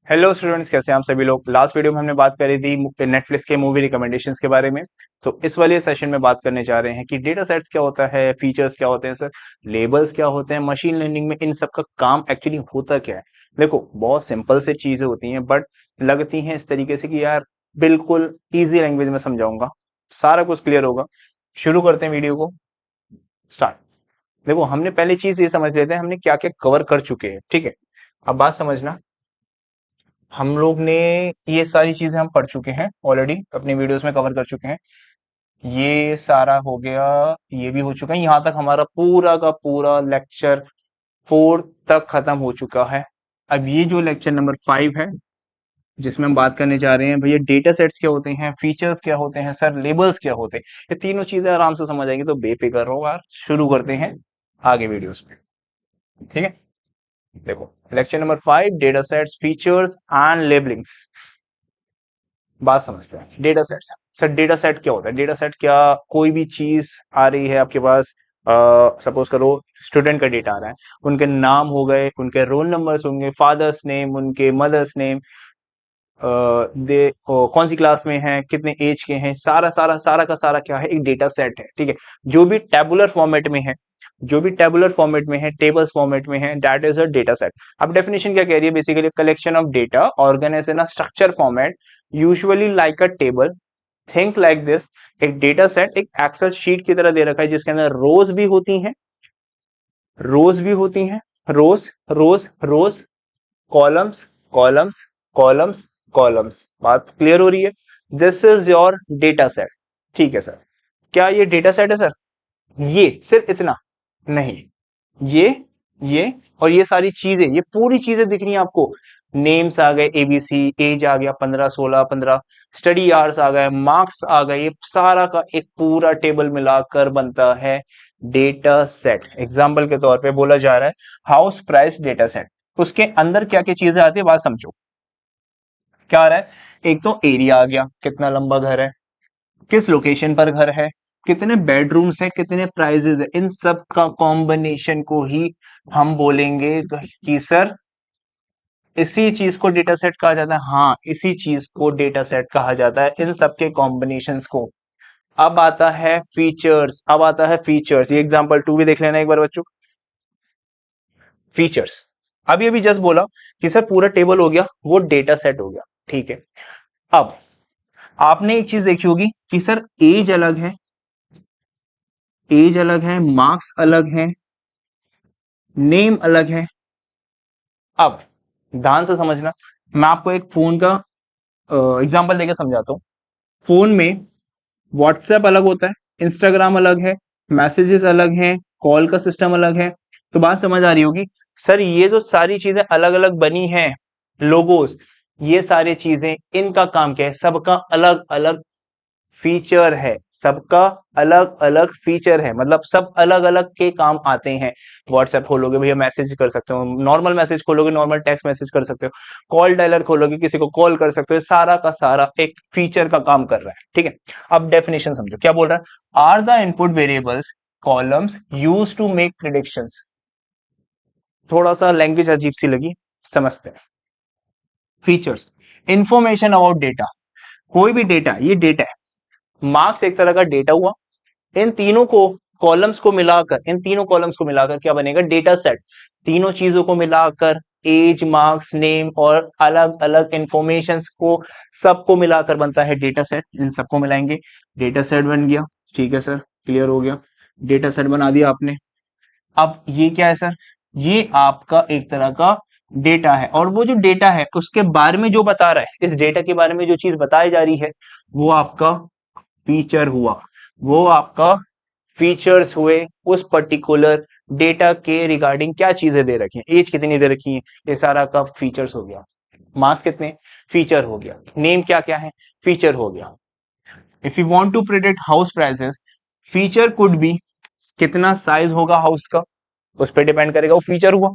Hello students, कैसे हैं आप सभी लोग। लास्ट वीडियो में हमने बात करी थी नेटफ्लिक्स के मूवी रिकमेंडेशंस के बारे में। तो इस वाले सेशन में बात करने जा रहे हैं कि डेटा सेट्स क्या होता है, फीचर्स क्या होते हैं सर, लेबल्स क्या होते हैं, मशीन लर्निंग में इन सब का काम एक्चुअली होता क्या है। देखो, बहुत सिंपल से चीजें होती हैं बट लगती हैं इस तरीके से कि यार बिल्कुल इजी लैंग्वेज में समझाऊंगा, सारा कुछ क्लियर होगा। शुरू करते हैं वीडियो को, स्टार्ट। देखो, हमने पहली चीज ये समझ लेते हैं हमने क्या क्या कवर कर चुके हैं, ठीक है। अब बात समझना, हम लोग ने ये सारी चीजें हम पढ़ चुके हैं ऑलरेडी, अपनी वीडियोस में कवर कर चुके हैं। ये सारा हो गया, ये भी हो चुका है। यहाँ तक हमारा पूरा का पूरा लेक्चर 4 तक खत्म हो चुका है। अब ये जो लेक्चर नंबर 5 है, जिसमें हम बात करने जा रहे हैं भैया डेटा सेट्स क्या होते हैं, फीचर्स क्या होते हैं सर, लेबल्स क्या होते हैं, ये तीनों चीजें आराम से समझ आएंगी। तो बेफिक्र रहो यार, शुरू करते हैं आगे वीडियोस में, ठीक है। देखो, lecture number 5, data sets, features and labellings. बात समझते हैं data set. Sir data set क्या होता है? डेटा सेट क्या, कोई भी चीज आ रही है आपके पास, सपोज करो स्टूडेंट का डेटा आ रहा है, उनके नाम हो गए, उनके रोल नंबर्स होंगे, फादर्स नेम, उनके मदर्स नेम, दे कौन सी क्लास में हैं, कितने एज के हैं, सारा सारा सारा का सारा क्या है, एक डेटा सेट है, ठीक है। जो भी टेबुलर फॉर्मेट में है, जो भी टेबुलर फॉर्मेट में है, टेबल्स फॉर्मेट में है, that is a data set. अब डेफिनेशन क्या कह रही है, basically collection of data organised in a structure format usually like a table. Think like this. एक डेटा सेट एक एक्सेल शीट की तरह दे रखा है जिसके अंदर रोज भी होती हैं, रोज भी होती हैं, रोज रोज रोज, कॉलम्स कॉलम्स कॉलम्स कॉलम्स। बात क्लियर हो रही है? This is your data set, ठीक है सर। क्या ये डेटा सेट है सर? ये सिर्फ इतना नहीं, ये ये और ये सारी चीजें, ये पूरी चीजें दिख रही हैं आपको। नेम्स आ गए, एबीसी, एज आ गया 15 16 15, स्टडी आवर्स आ गए, मार्क्स आ गए, ये सारा का एक पूरा टेबल मिलाकर बनता है डेटा सेट। एग्जाम्पल के तौर पे बोला जा रहा है हाउस प्राइस डेटा सेट। उसके अंदर क्या क्या चीजें आती है, बात समझो। क्या आ रहा है? एक तो एरिया आ गया, कितना लंबा घर है, किस लोकेशन पर घर है, कितने बेडरूम्स हैं, कितने प्राइजेस है, इन सब का कॉम्बिनेशन को ही हम बोलेंगे कि सर इसी चीज को डेटा सेट कहा जाता है। हाँ, इसी चीज को डेटा सेट कहा जाता है, इन सब के कॉम्बिनेशंस को। अब आता है फीचर्स, अब आता है फीचर्स। ये एग्जांपल 2 भी देख लेना एक बार बच्चों। फीचर्स, अभी अभी जस्ट बोला कि सर पूरा टेबल हो गया, वो डेटा सेट हो गया, ठीक है। अब आपने एक चीज देखी होगी कि सर एज अलग है, एज अलग है, मार्क्स अलग है, नेम अलग है। अब ध्यान से समझना, मैं आपको एक फोन का एग्जांपल देकर समझाता हूं। फोन में व्हाट्सएप अलग होता है, इंस्टाग्राम अलग है, मैसेजेस अलग हैं, कॉल का सिस्टम अलग है। तो बात समझ आ रही होगी। सर ये जो सारी चीजें अलग अलग बनी हैं, लोगोस, ये सारी चीजें, इनका काम क्या है? सबका अलग अलग फीचर है, सबका अलग अलग फीचर है, मतलब सब अलग अलग के काम आते हैं। व्हाट्सएप खोलोगे भैया मैसेज कर सकते हो, नॉर्मल मैसेज खोलोगे नॉर्मल टेक्स्ट मैसेज कर सकते हो, कॉल डायलर खोलोगे किसी को कॉल कर सकते हो, सारा का सारा एक फीचर का काम कर रहा है, ठीक है। अब डेफिनेशन समझो क्या बोल रहा है। Are the input variables columns use to make predictions. थोड़ा सा लैंग्वेज अजीब सी लगी, समझते हैं। फीचर्स, इंफॉर्मेशन अबाउट डेटा, कोई भी डेटा, ये डेटा है, मार्क्स एक तरह का डेटा हुआ, इन तीनों को कॉलम्स को मिलाकर, इन तीनों कॉलम्स को मिलाकर क्या बनेगा? Data set. तीनों चीजों को मिलाकर एज, मार्क्स, नेम और अलग अलग इंफॉर्मेशन को, सबको मिलाकर बनता है डेटा सेट। इन सबको मिलाएंगे, डेटा सेट बन गया, ठीक है सर, क्लियर हो गया। डेटा सेट बना दिया आपने। अब ये क्या है सर? ये आपका एक तरह का डेटा है, और वो जो डेटा है उसके बारे में जो बता रहा है, इस डेटा के बारे में जो चीज बताई जा रही है, वो आपका फीचर हुआ, वो आपका फीचर्स हुए। उस पर्टिकुलर डेटा के रिगार्डिंग क्या चीजें दे रखी हैं, एज कितनी दे रखी है, ये सारा का फीचर्स हो गया। मार्क्स कितने, फीचर हो गया। नेम क्या क्या है, फीचर हो गया। If you want to predict house prices, feature could be, कितना साइज होगा हाउस का, उस पर डिपेंड करेगा, वो फीचर हुआ।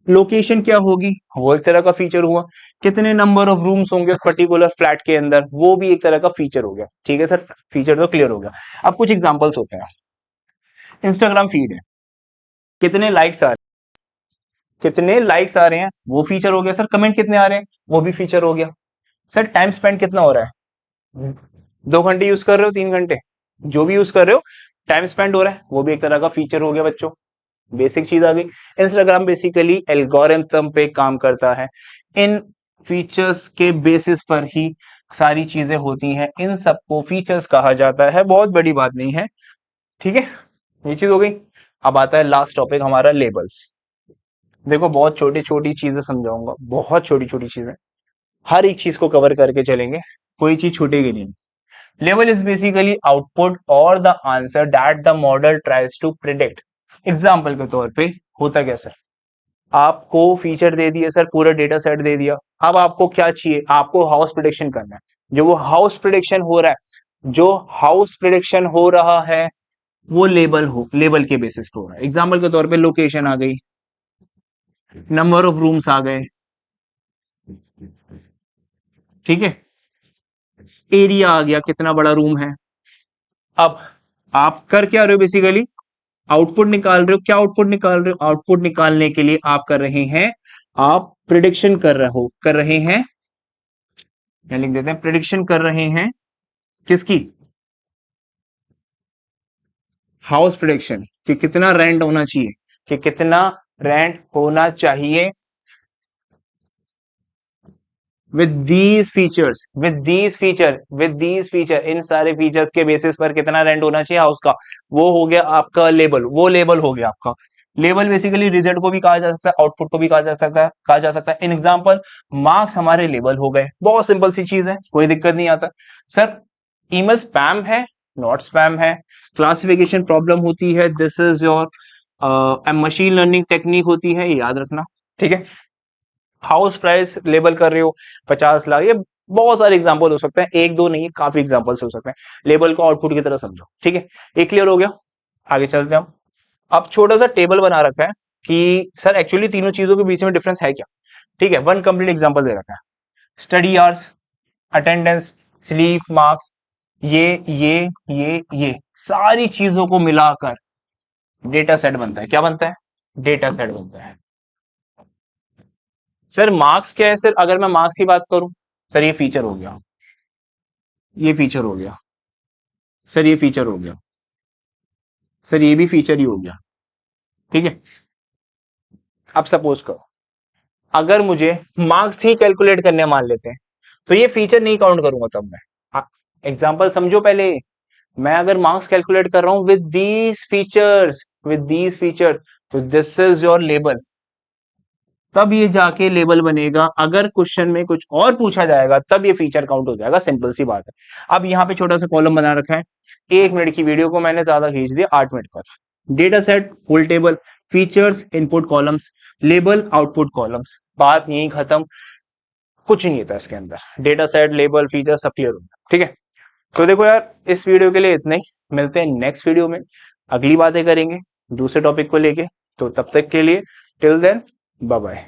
लोकेशन क्या होगी, वो एक तरह का फीचर हुआ। कितने नंबर ऑफ रूम्स होंगे पर्टिकुलर फ्लैट के अंदर, वो भी एक तरह का फीचर हो गया, ठीक है सर। फीचर तो क्लियर हो गया। अब कुछ एग्जांपल्स होते हैं। इंस्टाग्राम फीड है, कितने लाइक्स आ रहे कितने लाइक्स आ रहे हैं वो फीचर हो गया सर, कमेंट कितने आ रहे हैं वो भी फीचर हो गया सर, टाइम स्पेंड कितना हो रहा है, 2 घंटे यूज कर रहे हो, 3 घंटे, जो भी यूज कर रहे हो, टाइम स्पेंड हो रहा है, वो भी एक तरह का फीचर हो गया बच्चों। बेसिक चीज आ गई। इंस्टाग्राम बेसिकली एल्गोरिथम पे काम करता है, इन फीचर्स के बेसिस पर ही सारी चीजें होती हैं, इन सबको फीचर्स कहा जाता है, बहुत बड़ी बात नहीं है, ठीक है, ये चीज हो गई। अब आता है लास्ट टॉपिक हमारा, लेबल्स। देखो बहुत छोटी छोटी चीजें समझाऊंगा, बहुत छोटी छोटी चीजें, हर एक चीज को कवर करके चलेंगे, कोई चीज छूटेगी नहीं। लेवल इज बेसिकली आउटपुट और the answer that the model tries to predict. Example के तौर पे होता क्या सर, आपको फीचर दे दिया सर, पूरा डेटा सेट दे दिया, अब आपको क्या चाहिए, आपको हाउस प्रिडिक्शन करना है, जो वो हाउस प्रिडिक्शन हो रहा है, जो हाउस प्रिडिक्शन हो रहा है वो लेबल के बेसिस पे हो रहा है। एग्जाम्पल के तौर पे लोकेशन आ गई, नंबर ऑफ रूम्स आ गए, ठीक है, एरिया आ गया, कितना बड़ा रूम है। अब आप कर क्या रहे हो, बेसिकली आउटपुट निकाल रहे हो। क्या आउटपुट निकाल रहे हो, आउटपुट निकालने के लिए आप कर रहे हैं, आप प्रिडिक्शन कर रहे हैं, क्या लिख देते हैं, प्रिडिक्शन कर रहे हैं किसकी, हाउस प्रिडिक्शन, कि कितना रेंट होना चाहिए, कि कितना रेंट होना चाहिए विद दीज फीचर, इन सारे फीचर्स के बेसिस पर कितना रेंट होना चाहिए हाउस का, वो हो गया आपका लेबल, वो लेबल हो गया आपका। लेबल बेसिकली रिजल्ट को भी कहा जा सकता है, आउटपुट को भी कहा जा सकता है इन एग्जांपल, मार्क्स हमारे लेबल हो गए, बहुत सिंपल सी चीज है, कोई दिक्कत नहीं आता। सर ईमेल स्पैम है, नॉट स्पैम है, क्लासिफिकेशन प्रॉब्लम होती है, this is your machine learning technique होती है, ये याद रखना, ठीक है। हाउस प्राइस लेबल कर रहे हो 50 लाख, ये बहुत सारे एग्जांपल हो सकते हैं, एक दो नहीं, काफी एग्जांपल्स हो सकते हैं, लेबल को आउटपुट की तरह समझो, ठीक है। ये क्लियर हो गया, आगे चलते हैं हम। अब छोटा सा टेबल बना रखा है कि सर एक्चुअली तीनों चीजों के बीच में डिफरेंस है क्या, ठीक है, वन कंप्लीट एग्जांपल दे रखा है, study hours, attendance, sleep marks, ये सारी चीजों को मिलाकर डेटा सेट बनता है, क्या बनता है, डेटा सेट बनता है। सर मार्क्स क्या है सर, अगर मैं मार्क्स की बात करूं, सर ये फीचर हो गया, ये फीचर हो गया, सर ये फीचर हो गया, सर ये भी फीचर ही हो गया, ठीक है। अब सपोज करो अगर मुझे मार्क्स ही कैलकुलेट करने मान लेते हैं, तो ये फीचर नहीं काउंट करूंगा तब मैं, एग्जांपल समझो पहले, मैं अगर मार्क्स कैलकुलेट कर रहा हूं विद दीज फीचर, तो दिस इज योर लेबल, तब ये जाके लेबल बनेगा, अगर क्वेश्चन में कुछ और पूछा जाएगा तब ये फीचर काउंट हो जाएगा, सिंपल सी बात है। अब यहाँ पे छोटा सा कॉलम बना रखा है, 1 मिनट की वीडियो को मैंने ज्यादा खींच दिया, 8 मिनट पर, data set full table, features input columns, label output columns, बात यही खत्म, कुछ नहीं था इसके अंदर, डेटा सेट लेबल फीचर सब क्लियर होगा, ठीक है। तो देखो यार इस वीडियो के लिए इतना ही, मिलते हैं नेक्स्ट वीडियो में, अगली बातें करेंगे दूसरे टॉपिक को लेके, तो तब तक के लिए टिल देन बाय बाय।